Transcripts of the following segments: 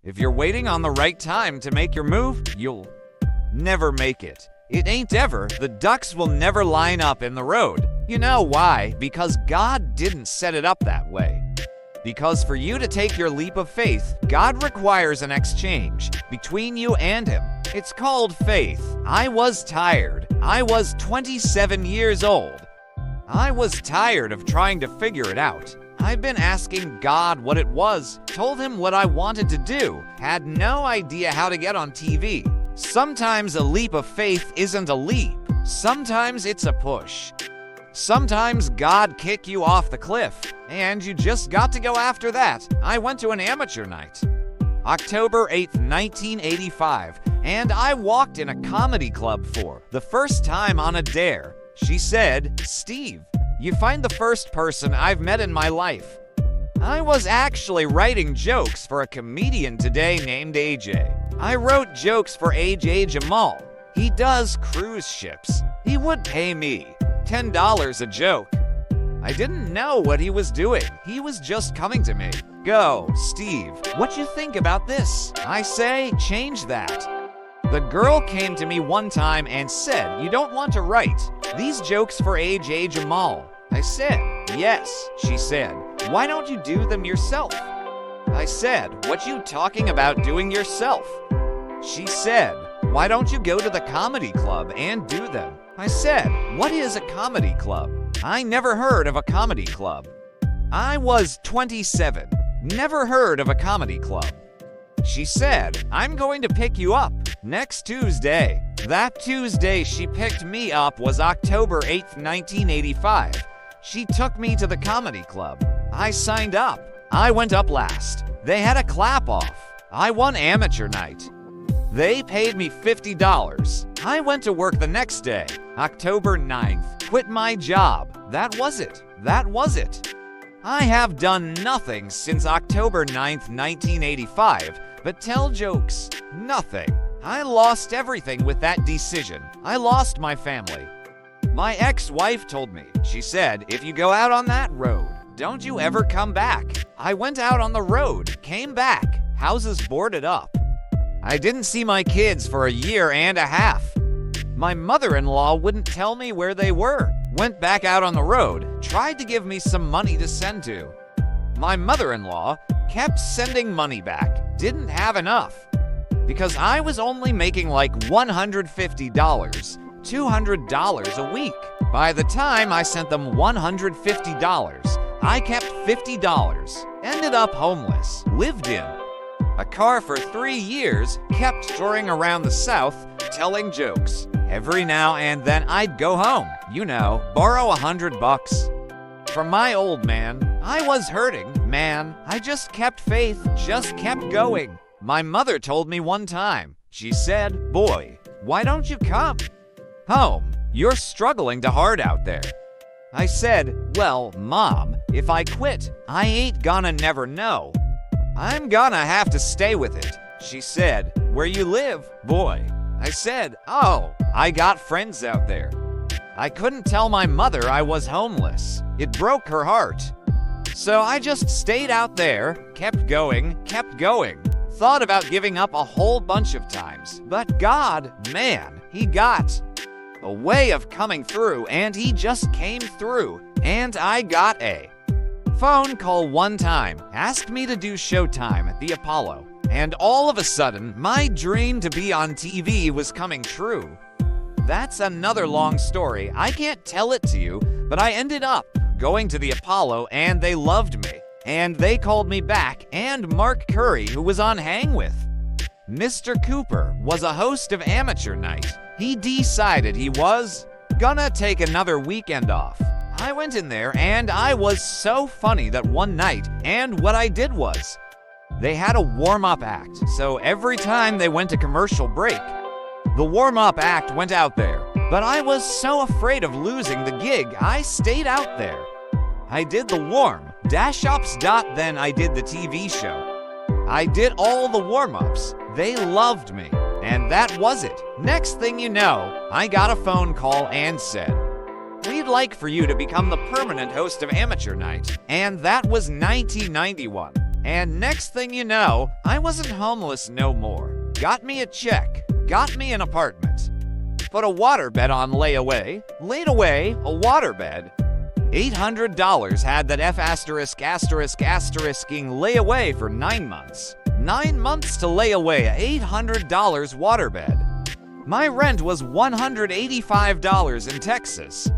If you're waiting on the right time to make your move, you'll never make it. It ain't ever. The ducks will never line up in the road. You know why? Because God didn't set it up that way. Because for you to take your leap of faith, God requires an exchange between you and Him. It's called faith. I was tired. I was 27 years old. I was tired of trying to figure it out. I'd been asking God what it was, told Him what I wanted to do, had no idea how to get on TV. Sometimes a leap of faith isn't a leap. Sometimes it's a push. Sometimes God kick you off the cliff, and you just got to go after that. I went to an amateur night. October 8th, 1985, and I walked in a comedy club for the first time on a dare. She said, "Steve, you find the first person I've met in my life." I was actually writing jokes for a comedian today named AJ. I wrote jokes for AJ Jamal. He does cruise ships. He would pay me $10 a joke. I didn't know what he was doing. He was just coming to me. "Go, Steve, what you think about this?" I say, "Change that." The girl came to me one time and said, "You don't want to write these jokes for AJ Jamal?" I said, "Yes." She said, "Why don't you do them yourself?" I said, "What you talking about doing yourself?" She said, "Why don't you go to the comedy club and do them?" I said, "What is a comedy club? I never heard of a comedy club." I was 27, never heard of a comedy club. She said, "I'm going to pick you up next Tuesday." That Tuesday she picked me up was October 8th, 1985. She took me to the comedy club. I signed up. I went up last. They had a clap-off. I won amateur night. They paid me $50. I went to work the next day, October 9th, quit my job. That was it. That was it. I have done nothing since October 9th, 1985, but tell jokes. Nothing. I lost everything with that decision. I lost my family. My ex-wife told me, she said, "If you go out on that road, don't you ever come back." I went out on the road, came back, houses boarded up. I didn't see my kids for a year and a half. My mother-in-law wouldn't tell me where they were. Went back out on the road, tried to give me some money to send to. My mother-in-law kept sending money back, didn't have enough. Because I was only making like $150, $200 a week. By the time I sent them $150, I kept $50. Ended up homeless, lived in a car for 3 years, kept touring around the South, telling jokes. Every now and then I'd go home, borrow $100 from my old man. I was hurting, man. I just kept faith, just kept going. My mother told me one time, she said, "Boy, why don't you come home? You're struggling too hard out there." I said, "Well, Mom, if I quit, I ain't gonna never know. I'm gonna have to stay with it." She said, "Where you live, boy?" I said, "Oh, I got friends out there." I couldn't tell my mother I was homeless. It broke her heart. So I just stayed out there, kept going. Thought about giving up a whole bunch of times. But God, man, He got a way of coming through, and He just came through. And I got a phone call one time, asked me to do Showtime at the Apollo. And all of a sudden, my dream to be on TV was coming true. That's another long story. I can't tell it to you, but I ended up going to the Apollo and they loved me. And they called me back, and Mark Curry, who was on Hang With Mr. Cooper, was a host of Amateur Night. He decided he was gonna take another weekend off. I went in there and I was so funny that one night, and what I did was, they had a warm-up act, so every time they went to commercial break, the warm-up act went out there. But I was so afraid of losing the gig, I stayed out there. I did the warm-ups. Then I did the TV show. I did all the warm-ups. They loved me, and that was it. Next thing you know, I got a phone call and said, "We'd like for you to become the permanent host of Amateur Night." And that was 1991. And next thing you know, I wasn't homeless no more. Got me a check, got me an apartment. Put a waterbed on layaway, laid away a waterbed. $800 had that ******ing layaway for 9 months. 9 months to lay away a $800 waterbed. My rent was $185 in Texas.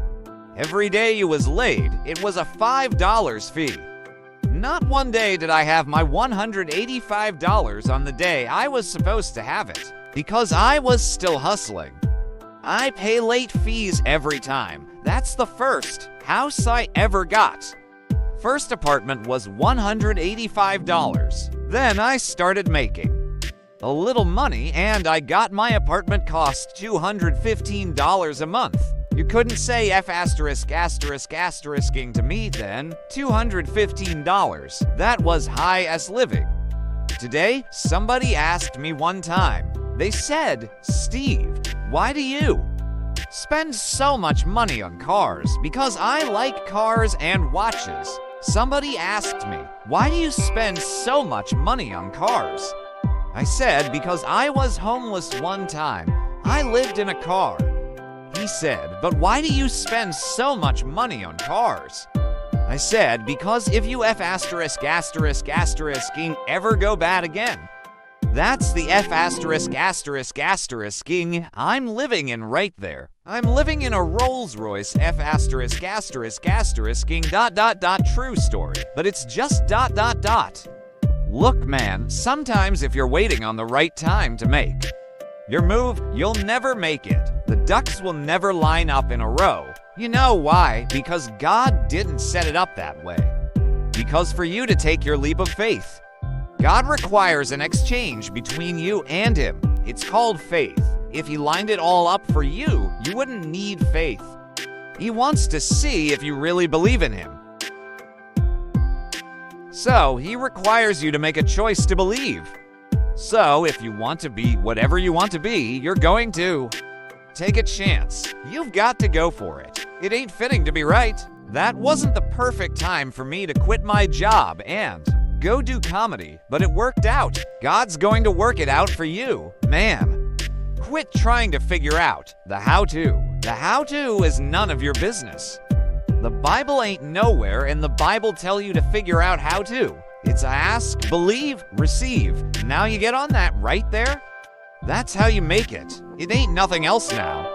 Every day you was laid, it was a $5 fee. Not one day did I have my $185 on the day I was supposed to have it, because I was still hustling. I pay late fees every time. That's the first house I ever got. First apartment was $185. Then I started making a little money and I got my apartment cost $215 a month. You couldn't say ******ing to me then. $215. That was high-ass living. Today, somebody asked me one time. They said, "Steve, why do you spend so much money on cars?" Because I like cars and watches. Somebody asked me, "Why do you spend so much money on cars?" I said, "Because I was homeless one time. I lived in a car." He said, "But why do you spend so much money on cars?" I said, "Because if you ever go bad again, that's the ******ing I'm living in right there. I'm living in a Rolls Royce ******true story, but it's just ... Look, man, sometimes if you're waiting on the right time to make your move, you'll never make it. The ducks will never line up in a row. You know why? Because God didn't set it up that way. Because for you to take your leap of faith, God requires an exchange between you and Him. It's called faith. If He lined it all up for you, you wouldn't need faith. He wants to see if you really believe in Him. So, He requires you to make a choice to believe. So, if you want to be whatever you want to be, you're going to take a chance. You've got to go for it. It ain't fitting to be right. That wasn't the perfect time for me to quit my job and go do comedy, but it worked out. God's going to work it out for you. Man, quit trying to figure out the how-to. The how-to is none of your business. The Bible ain't nowhere, and the Bible tell you to figure out how to. It's ask, believe, receive. Now you get on that right there? That's how you make it. It ain't nothing else now.